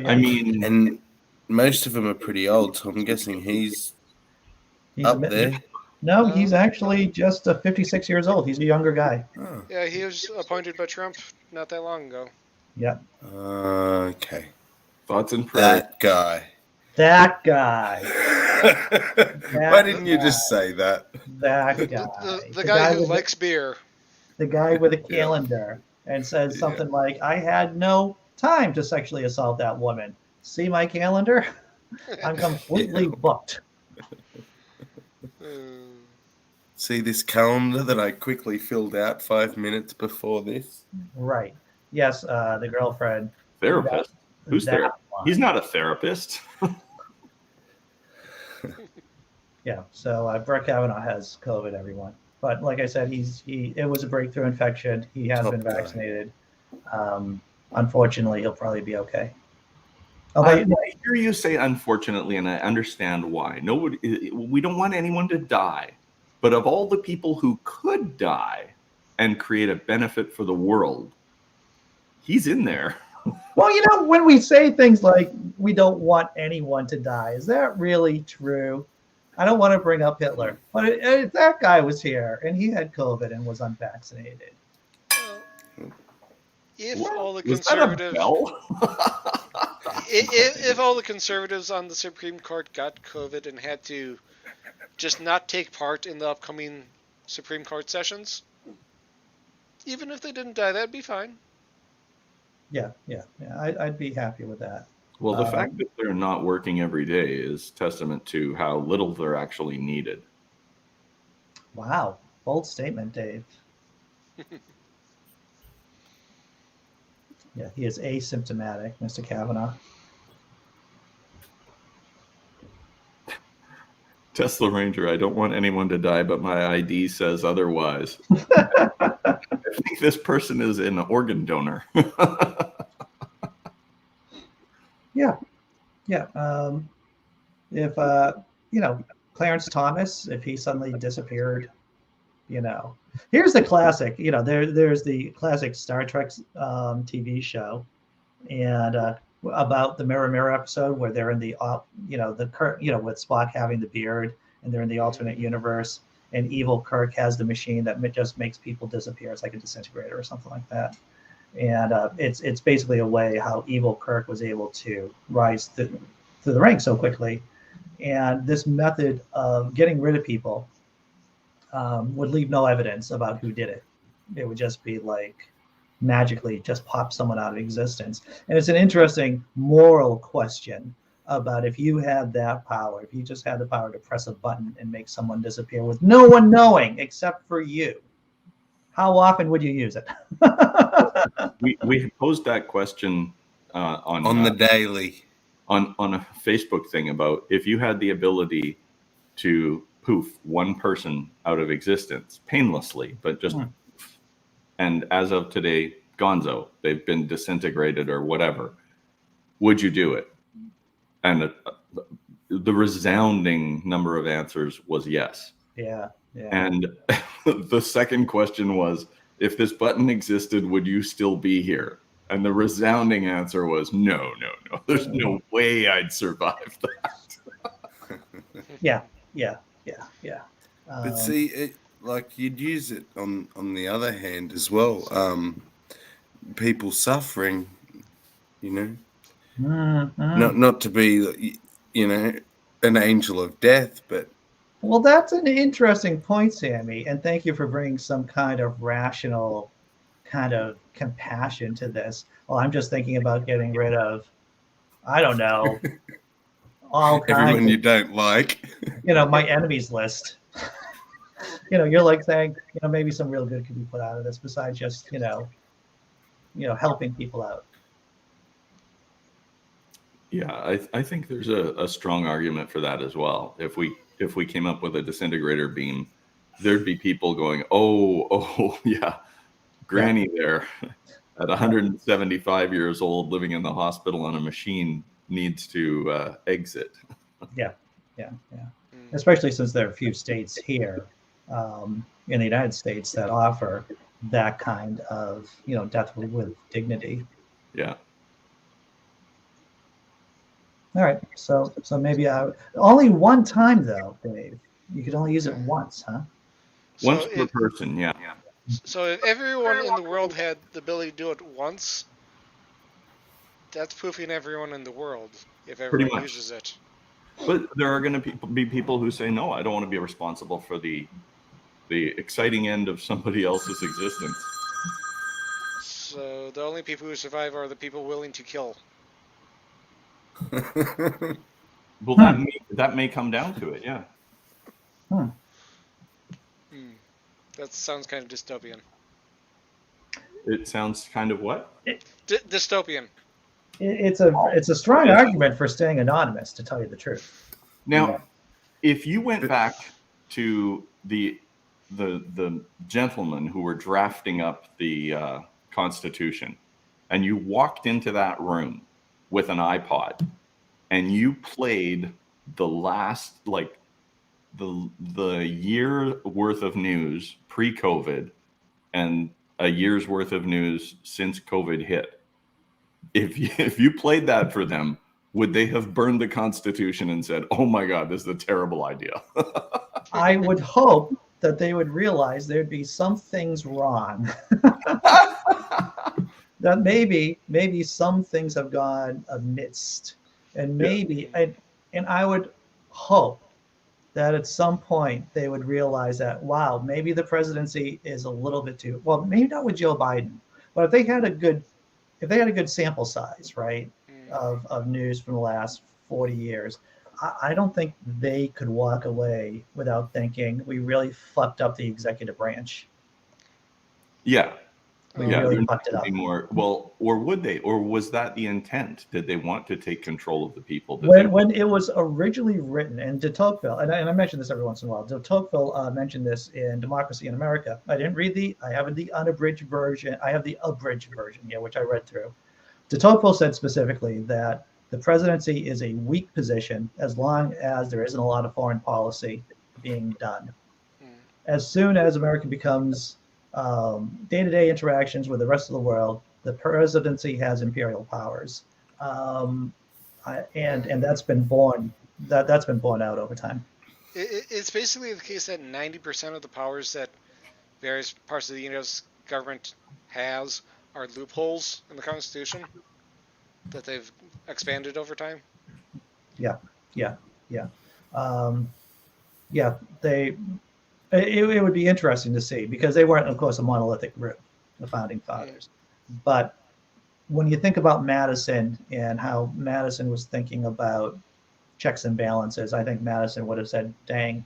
B: I mean, and most of them are pretty old, so I'm guessing he's
A: He's
B: Up there.
A: No, he's actually just 56 years old. He's a younger guy.
B: Oh.
C: Yeah, he was appointed by Trump not that long ago.
A: Yeah.
B: Okay.
D: Thoughts and prayers.
B: That guy.
A: That guy.
B: Why didn't you just say that?
A: That guy.
C: The guy who
A: with
C: likes beer.
A: the guy with a calendar and says something like, "I had no time to sexually assault that woman. See my calendar? I'm completely booked."
B: See this calendar that I quickly filled out 5 minutes before this?
A: Right. Yes, the girlfriend.
D: Therapist? Who's there? He's not a therapist.
A: Yeah. So Brett Kavanaugh has COVID, everyone. But like I said, it was a breakthrough infection. He has been vaccinated. Unfortunately, he'll probably be okay.
D: I hear you say unfortunately, and I understand why. We don't want anyone to die. But of all the people who could die and create a benefit for the world, he's in there.
A: Well, when we say things like we don't want anyone to die, is that really true? I don't want to bring up Hitler, but that guy was here and he had COVID and was unvaccinated.
C: If all the
D: Was that a
C: conservatives,
D: bell?
C: if all the conservatives on the Supreme Court got COVID and had to just not take part in the upcoming Supreme Court sessions, even if they didn't die, that'd be fine.
A: Yeah. I'd be happy with that.
D: Well, the fact that they're not working every day is testament to how little they're actually needed.
A: Wow. Bold statement, Dave. Yeah, he is asymptomatic, Mr. Kavanaugh.
D: Tesla Ranger, I don't want anyone to die, but my ID says otherwise. I think this person is an organ donor.
A: Yeah. If Clarence Thomas, if he suddenly disappeared, here's the classic. There's the classic Star Trek TV show, and about the Mirror Mirror episode where they're in the with Spock having the beard, and they're in the alternate universe, and evil Kirk has the machine that just makes people disappear. It's like a disintegrator or something like that. And it's basically a way how evil Kirk was able to rise through the ranks so quickly. And this method of getting rid of people would leave no evidence about who did it. It would just be like magically just pop someone out of existence. And it's an interesting moral question about if you had that power, if you just had the power to press a button and make someone disappear with no one knowing except for you, how often would you use it?
D: we posed that question
B: on the daily
D: on a Facebook thing about if you had the ability to poof one person out of existence painlessly, but just and as of today, gonzo, they've been disintegrated or whatever, would you do it? And the resounding number of answers was yes.
A: Yeah.
D: And the second question was, if this button existed, would you still be here? And the resounding answer was no. There's no way I'd survive that.
A: Yeah.
B: But see, you'd use it on the other hand as well. People suffering, not to be, an angel of death, but.
A: Well, that's an interesting point, Sammy, and thank you for bringing some kind of rational kind of compassion to this. Well, I'm just thinking about getting rid of, I don't know, all kinds
B: everyone you don't like.
A: My enemies list. You're like saying, maybe some real good could be put out of this besides just, helping people out.
D: Yeah, I think there's a strong argument for that as well. If we came up with a disintegrator beam, there'd be people going, oh yeah, Granny there at 175 years old living in the hospital on a machine needs to exit. Yeah.
A: Especially since there are a few states here in the United States that offer that kind of, death with dignity.
D: Yeah.
A: All right. So maybe only one time though, Dave. You could only use it once, huh?
D: Once
C: So
D: per person, yeah.
C: So if everyone in the world had the ability to do it once, that's poofing everyone in the world if
D: Pretty
C: everyone
D: much.
C: uses it.
D: But there are going to be people who say, no, I don't want to be responsible for the exciting end of somebody else's existence.
C: So the only people who survive are the people willing to kill.
D: Well, that may come down to it, yeah.
A: Hmm.
C: That sounds kind of dystopian.
D: It sounds kind of what?
C: Dystopian.
A: It's a strong argument for staying anonymous, to tell you the truth.
D: Now, if you went back to the gentlemen who were drafting up the Constitution, and you walked into that room with an iPod, and you played the last, like, the year worth of news pre-COVID and a year's worth of news since COVID hit. If you played that for them, would they have burned the Constitution and said, "Oh my God, this is a terrible idea"?
A: I would hope that they would realize there'd be some things wrong. That maybe some things have gone amidst, and maybe and I would hope that at some point they would realize that, wow, maybe the presidency is a little bit too, well, maybe not with Joe Biden, but if they had a good sample size, right, of news from the last 40 years, I don't think they could walk away without thinking we really fucked up the executive branch.
D: Yeah.
A: We really fucked it up.
D: Well, or would they? Or was that the intent? Did they want to take control of the people?
A: When it was originally written, and de Tocqueville, and I mention this every once in a while, de Tocqueville mentioned this in Democracy in America. I didn't read I have the unabridged version. I have the abridged version, which I read through. De Tocqueville said specifically that the presidency is a weak position as long as there isn't a lot of foreign policy being done. As soon as America becomes day-to-day interactions with the rest of the world, the presidency has imperial powers, and that's been borne out over time.
C: It's basically the case that 90% of the powers that various parts of the U.S. government has are loopholes in the Constitution that they've expanded over time.
A: Yeah. It would be interesting to see, because they weren't, of course, a monolithic group, the founding fathers. But when you think about Madison and how Madison was thinking about checks and balances, I think Madison would have said, dang,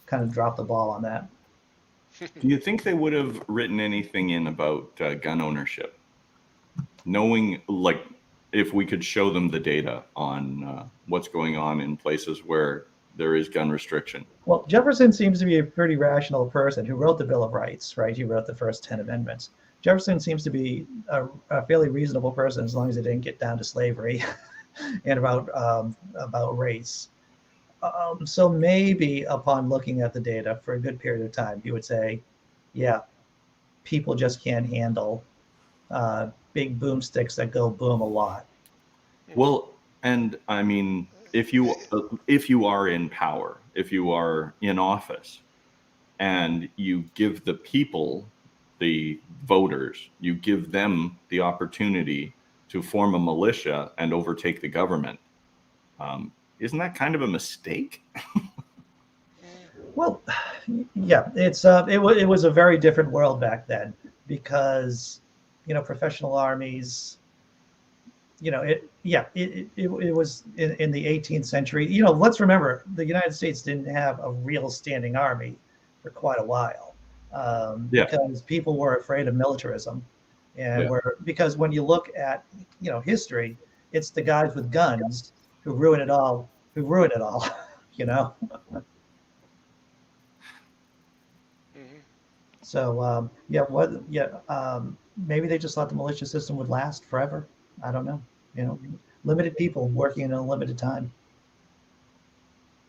A: kind of dropped the ball on that.
D: Do you think they would have written anything in about gun ownership? Knowing, like, if we could show them the data on what's going on in places where there is gun restriction.
A: Well, Jefferson seems to be a pretty rational person who wrote the Bill of Rights, right? He wrote the first 10 amendments. Jefferson seems to be a fairly reasonable person, as long as it didn't get down to slavery and about race. So maybe upon looking at the data for a good period of time, he would say, yeah, people just can't handle big boomsticks that go boom a lot.
D: Well, and I mean, if you are in power, if you are in office, and you give the people, the voters, you give them the opportunity to form a militia and overtake the government, isn't that kind of a mistake?
A: Well, yeah, it was a very different world back then, because professional armies, it was in the 18th century. Let's remember, the United States didn't have a real standing army for quite a while, because people were afraid of militarism, and because when you look at history, it's the guys with guns who ruin it all. So maybe they just thought the militia system would last forever. I don't know. Limited people working in a limited time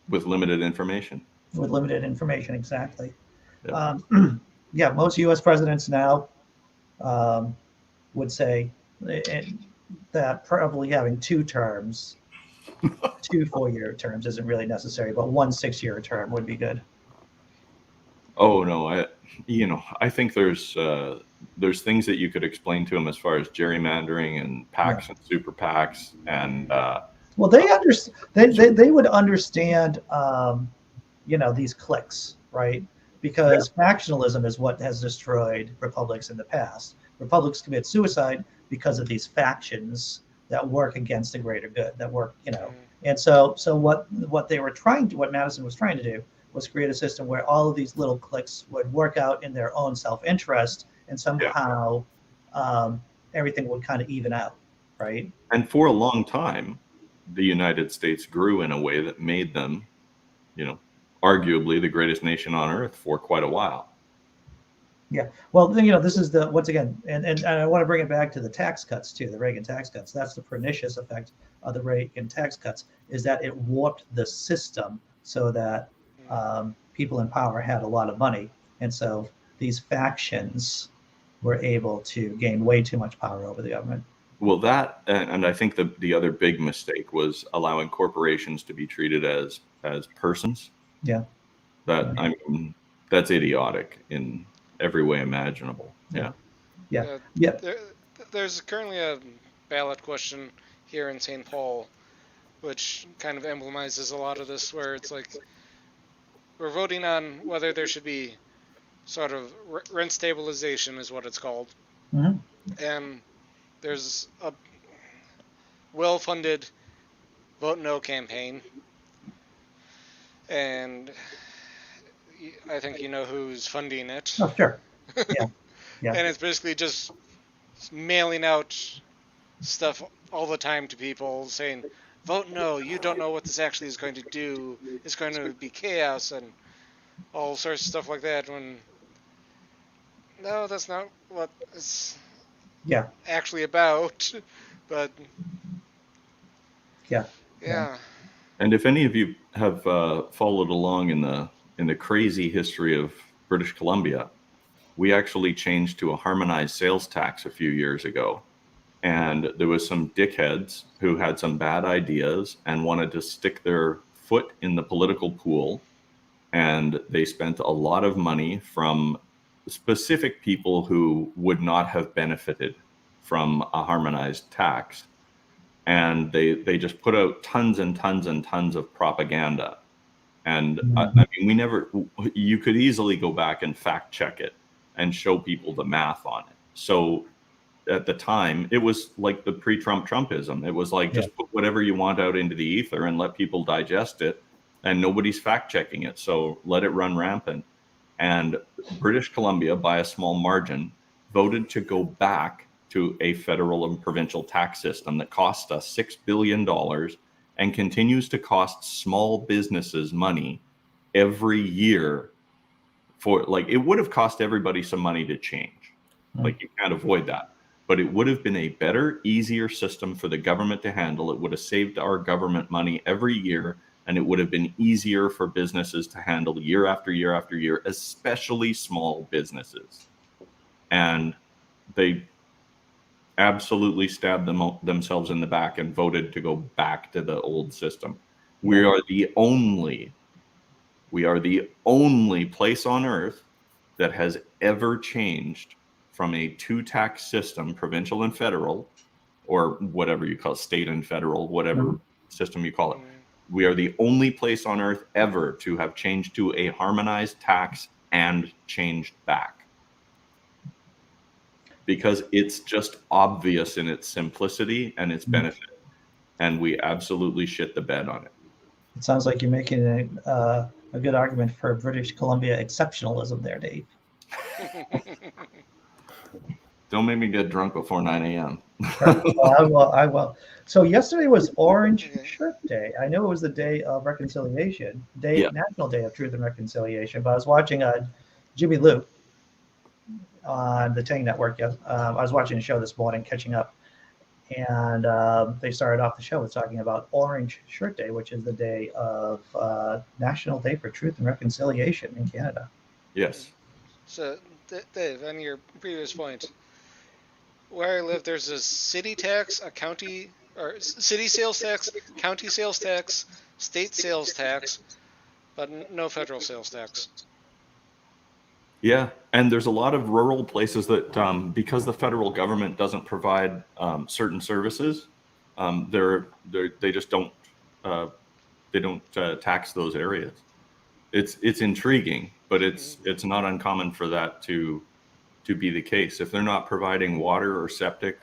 D: with limited information.
A: Exactly. Most U.S. presidents now would say that probably having 2 terms 2 4-year terms isn't really necessary, but 1 6-year term would be good.
D: Oh no, I think there's things that you could explain to them as far as gerrymandering and PACs and super PACs and
A: Well, they understand. They would understand, these cliques, right? Because factionalism is what has destroyed republics in the past. Republics commit suicide because of these factions that work against the greater good, that work, And so what Madison was trying to do was create a system where all of these little cliques would work out in their own self-interest, and somehow everything would kind of even out, right?
D: And for a long time, the United States grew in a way that made them, arguably the greatest nation on earth for quite a while.
A: Yeah. Well, this is once again, and I want to bring it back to the tax cuts too, the Reagan tax cuts. That's the pernicious effect of the Reagan tax cuts, is that it warped the system so that people in power had a lot of money. And so these factions were able to gain way too much power over the government.
D: Well, that, and I think the other big mistake was allowing corporations to be treated as persons.
A: Yeah.
D: That's idiotic in every way imaginable. Yeah.
C: There's currently a ballot question here in St. Paul, which kind of emblemizes a lot of this, where it's like we're voting on whether there should be sort of rent stabilization, is what it's called.
A: Mm-hmm.
C: And there's a well-funded Vote No campaign, and I think you know who's funding it.
A: Oh, sure. Yeah.
C: And it's basically just mailing out stuff all the time to people saying, vote no, you don't know what this actually is going to do. It's going to be chaos and all sorts of stuff like that. No, that's not what it's actually about. But yeah.
D: And if any of you have followed along in the crazy history of British Columbia, we actually changed to a harmonized sales tax a few years ago. And there was some dickheads who had some bad ideas and wanted to stick their foot in the political pool. And they spent a lot of money from specific people who would not have benefited from a harmonized tax. And they just put out tons and tons and tons of propaganda. And you could easily go back and fact check it and show people the math on it. So at the time, it was like the pre-Trump Trumpism. It was like, just put whatever you want out into the ether and let people digest it, and nobody's fact checking it. So let it run rampant. And British Columbia, by a small margin, voted to go back to a federal and provincial tax system that cost us $6 billion and continues to cost small businesses money every year. It would have cost everybody some money to change. Like, you can't avoid that. But it would have been a better, easier system for the government to handle. It would have saved our government money every year, and it would have been easier for businesses to handle year after year after year, especially small businesses. And they absolutely stabbed themselves in the back and voted to go back to the old system. We are the only place on earth that has ever changed from a two-tax system, provincial and federal, or whatever you call it, state and federal, whatever system you call it. We are the only place on earth ever to have changed to a harmonized tax and changed back. Because it's just obvious in its simplicity and its benefit. And we absolutely shit the bed on it.
A: It sounds like you're making a good argument for British Columbia exceptionalism there, Dave.
D: Don't make me get drunk before 9 a.m.
A: I will. So yesterday was Orange Shirt Day. I know it was the day of reconciliation, National Day of Truth and Reconciliation, but I was watching Jimmy Lou on the Tang Network. I was watching a show this morning, catching up, and they started off the show with talking about Orange Shirt Day, which is the day of National Day for Truth and Reconciliation in Canada.
D: Yes.
C: So, Dave, on your previous point, where I live, there's a city tax, a county, or city sales tax, county sales tax, state sales tax, but no federal sales tax.
D: Yeah, and there's a lot of rural places that, because the federal government doesn't provide certain services, they just don't tax those areas. It's intriguing, but it's not uncommon for that to be the case. If they're not providing water or septic,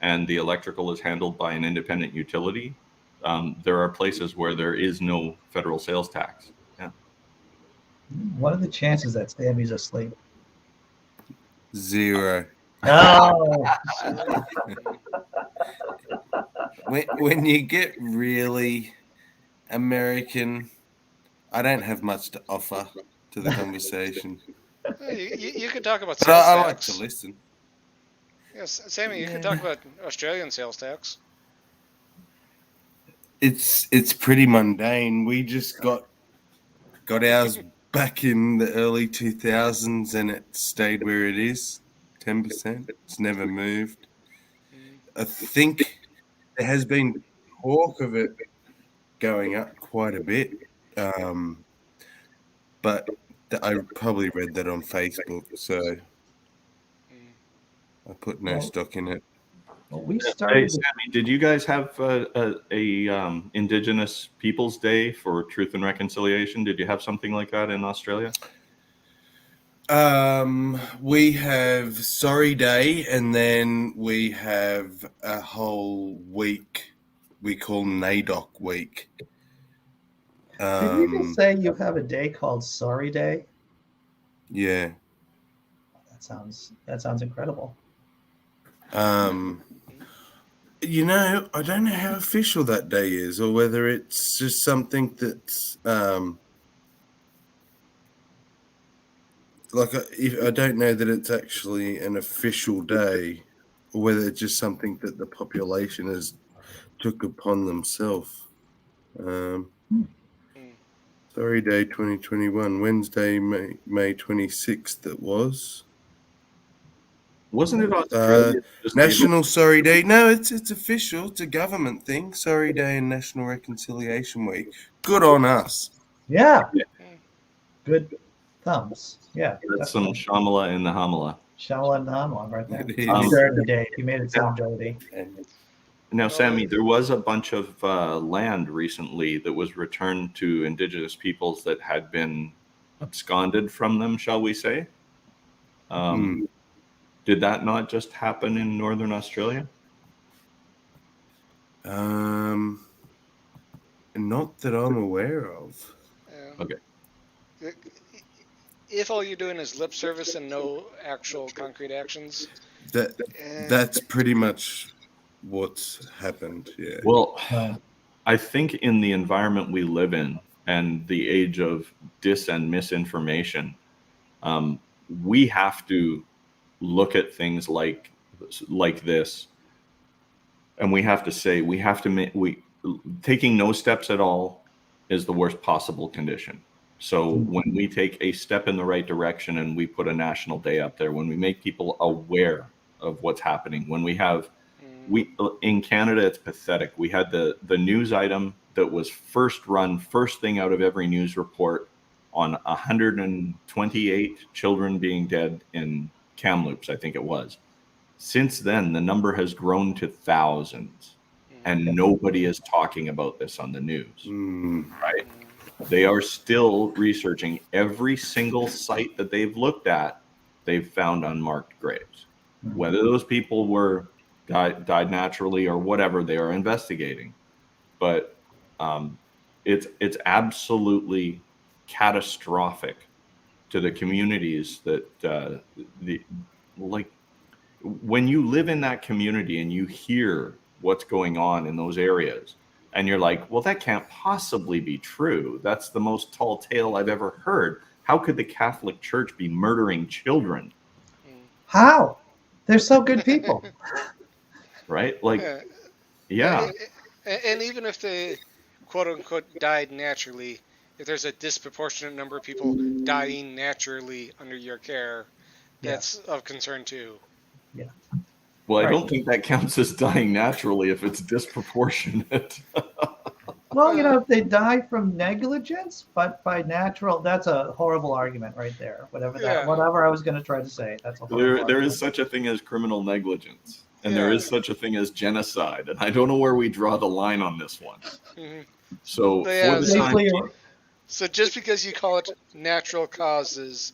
D: and the electrical is handled by an independent utility, there are places where there is no federal sales tax. Yeah.
A: What are the chances that Sammy's asleep?
B: 0.
A: Oh,
B: When you get really American, I don't have much to offer to the conversation.
C: You could talk about
B: But
C: sales
B: I like
C: tax.
B: to listen.
C: Yes, Sammy, you could
B: Yeah.
C: talk about Australian sales tax.
B: It's pretty mundane. We just got ours back in the early 2000s, and it stayed where it is, 10%. It's never moved. I think there has been talk of it going up quite a bit, but I probably read that on Facebook, so I put no stock in it.
A: well, we
D: Hey,
A: started.
D: Sammy, did you guys have a Indigenous Peoples Day for Truth and Reconciliation? Did you have something like that in Australia?
B: We have Sorry Day, and then we have a whole week we call NAIDOC Week.
A: Did you just say you have a day called Sorry Day?
B: Yeah.
A: That sounds incredible.
B: You know, I don't know how official that day is, or whether it's just something that's like I don't know that it's actually an official day, or whether it's just something that the population has took upon themselves. Sorry Day 2021, Wednesday, May 26th. It was.
D: Wasn't it Australia?
B: National Sorry Day. No, it's official. It's a government thing. Sorry Day and National Reconciliation Week. Good on us.
A: Yeah. Good thumbs. Yeah.
D: That's some Shamala in the Hamala.
A: Shamala and Hamala right there.
B: It
A: You
B: is.
A: started the day. You made it sound dirty.
D: Now, Sammy, there was a bunch of land recently that was returned to Indigenous peoples that had been absconded from them, shall we say? Did that not just happen in Northern Australia?
B: Not that I'm aware of.
D: Okay.
C: If all you're doing is lip service and no actual concrete actions,
B: That's pretty much what's happened. Yeah.
D: Well, I think in the environment we live in and the age of dis and misinformation, we have to look at things like this, and we have to say taking no steps at all is the worst possible condition. So when we take a step in the right direction and we put a national day up there, when we make people aware of what's happening, when we have in Canada, it's pathetic. We had the news item that was first thing out of every news report on 128 children being dead in Kamloops, I think it was. Since then, the number has grown to thousands, and nobody is talking about this on the news, right? They are still researching every single site that they've looked at. They've found unmarked graves. Whether those people were died naturally or whatever, they are investigating. But it's absolutely catastrophic to the communities that when you live in that community and you hear what's going on in those areas, and you're like, well, that can't possibly be true. That's the most tall tale I've ever heard. How could the Catholic Church be murdering children?
A: How? They're so good people.
D: Right? Like, yeah.
C: And even if they, quote unquote, died naturally, if there's a disproportionate number of people dying naturally under your care, that's of concern too.
A: Yeah.
D: Well, I
A: Right.
D: don't think that counts as dying naturally if it's disproportionate.
A: Well, if they die from negligence, but by natural, that's a horrible argument right there. Whatever I was going to try to say, that's a horrible
D: There is
A: argument.
D: such a thing as criminal negligence, and
C: Yeah.
D: there is such a thing as genocide, and I don't know where we draw the line on this one.
C: Mhm.
D: So
C: Yeah,
D: for the
C: so-
D: time,
A: Basically,
C: So just because you call it natural causes,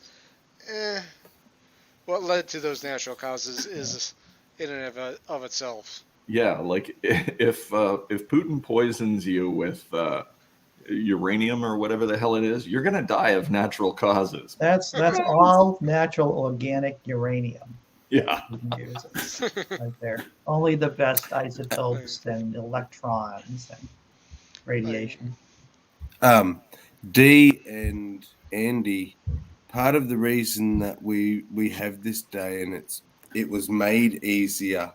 C: what led to those natural causes is in and of itself.
D: yeah, like if Putin poisons you with uranium or whatever the hell it is, you're gonna die of natural causes.
A: that's all natural organic uranium.
D: Yeah.
A: You can use it right there. Only the best isotopes and electrons and radiation.
B: Dee and Andy, part of the reason that we have this day, and it was made easier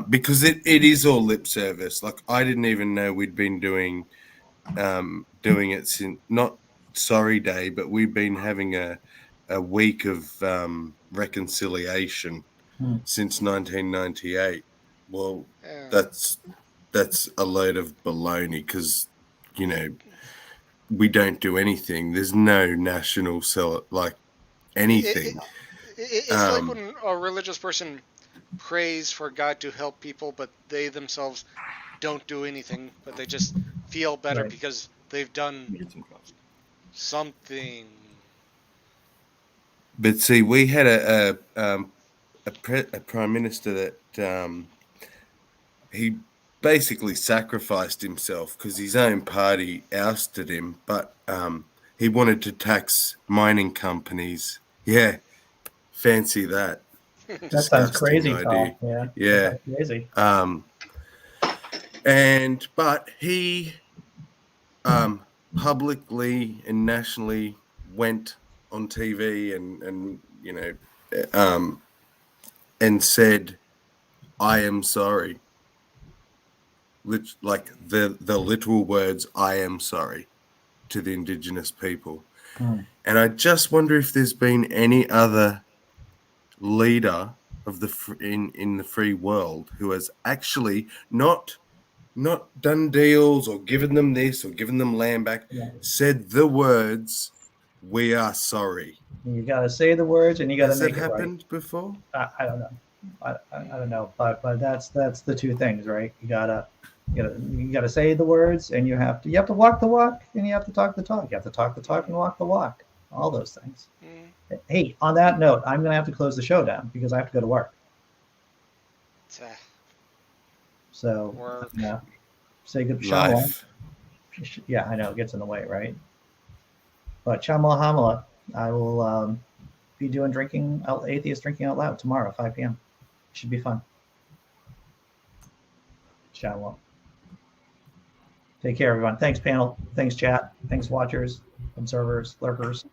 B: because it is all lip service. Like, I didn't even know we'd been doing it since, not Sorry Day, but we've been having a week of reconciliation since 1998. Well,
C: Yeah.
B: that's a load of baloney, because we don't do anything. There's no national like anything.
C: It's like when a religious person prays for God to help people, but they themselves don't do anything, but they just feel better
A: Right.
C: because they've done something.
B: But see, we had a prime minister that he basically sacrificed himself because his own party ousted him, but he wanted to tax mining companies. Yeah, fancy that.
A: That sounds crazy,
B: idea.
A: Tom. Yeah.
B: Yeah.
A: That sounds crazy.
B: But he publicly and nationally went on TV and said, "I am sorry." Like the literal words, "I am sorry," to the Indigenous people. And I just wonder if there's been any other leader of in the free world who has actually not done deals or given them this or given them land back, said the words, "We are sorry."
A: You got to say the words, and you got to
B: Has that
A: make it right.
B: happened before?
A: I don't know. I don't know, but that's the two things, right? You gotta say the words, and you have to walk the walk, and you have to talk the talk. You have to talk the talk and walk the walk. All those things. Hey, on that note, I'm gonna have to close the show down because I have to go to work. So say good shalom.
B: Life.
A: Yeah, I know it gets in the way, right? But shalom hamala. I will be doing atheist drinking out loud tomorrow, 5 p.m. Should be fun. Shalom. Take care, everyone. Thanks, panel. Thanks, chat. Thanks, watchers, observers, lurkers.